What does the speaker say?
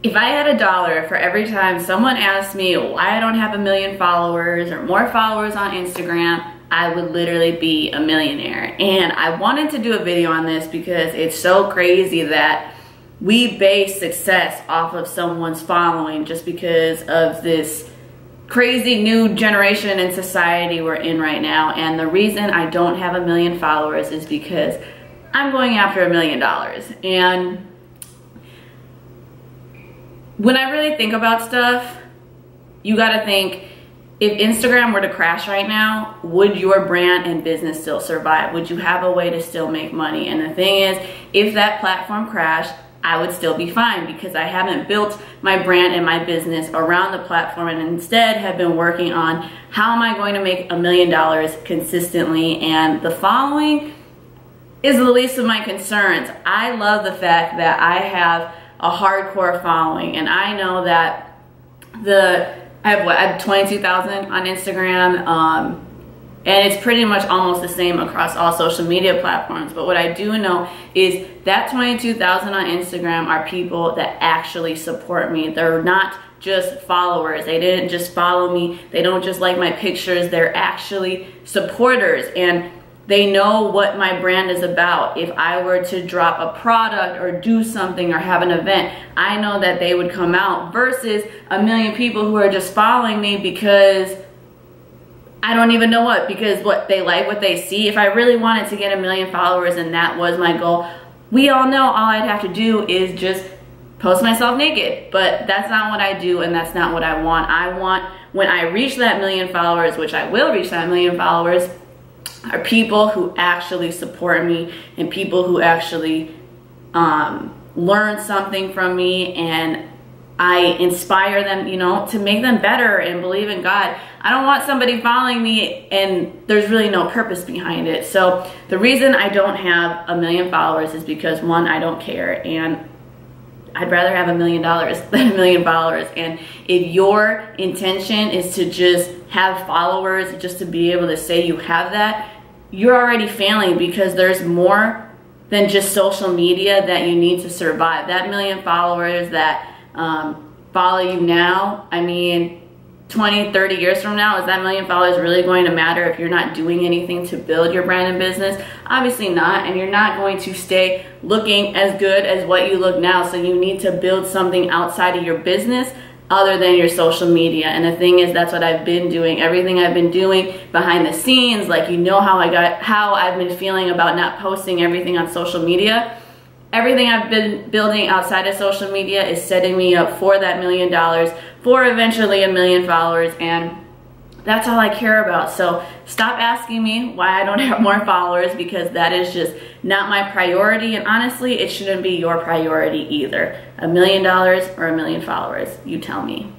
If I had $1 for every time someone asked me why I don't have 1 million followers or more followers on Instagram, I would literally be a millionaire. And I wanted to do a video on this because it's so crazy that we base success off of someone's following just because of this crazy new generation in society we're in right now. And the reason I don't have 1 million followers is because I'm going after $1 million. And when I really think about stuff, you gotta think, if Instagram were to crash right now, would your brand and business still survive? Would you have a way to still make money? And the thing is, if that platform crashed, I would still be fine because I haven't built my brand and my business around the platform, and instead have been working on how am I going to make $1 million consistently. And the following is the least of my concerns. I love the fact that I have a hardcore following, and I know that I have 22,000 on Instagram, and it's pretty much almost the same across all social media platforms. But what I do know is that 22,000 on Instagram are people that actually support me. They're not just followers. They didn't just follow me. They don't just like my pictures. They're actually supporters, and they know what my brand is about. If I were to drop a product or do something or have an event, I know that they would come out, versus 1 million people who are just following me because I don't even know what, because what they like, what they see. If I really wanted to get 1 million followers and that was my goal, we all know all I'd have to do is just post myself naked. But that's not what I do, and that's not what I want. I want, when I reach that 1 million followers, which I will reach that 1 million followers, are people who actually support me and people who actually learn something from me, and I inspire them, you know, to make them better and believe in God. I don't want somebody following me and there's really no purpose behind it. So the reason I don't have 1 million followers is because, one, I don't care, and I'd rather have $1 million than 1 million followers. And if your intention is to just have followers, just to be able to say you have that, you're already failing, because there's more than just social media that you need to survive. That 1 million followers that follow you now, I mean, 20, 30 years from now, is that 1 million followers really going to matter if you're not doing anything to build your brand and business? Obviously not, and you're not going to stay looking as good as what you look now. So you need to build something outside of your business other than your social media. And the thing is, that's what I've been doing. Everything I've been doing behind the scenes, like, you know how I've been feeling about not posting everything on social media. Everything I've been building outside of social media is setting me up for that $1 million, for eventually 1 million followers, and that's all I care about. So stop asking me why I don't have more followers, because that is just not my priority, and honestly, it shouldn't be your priority either. $1 million or 1 million followers, you tell me.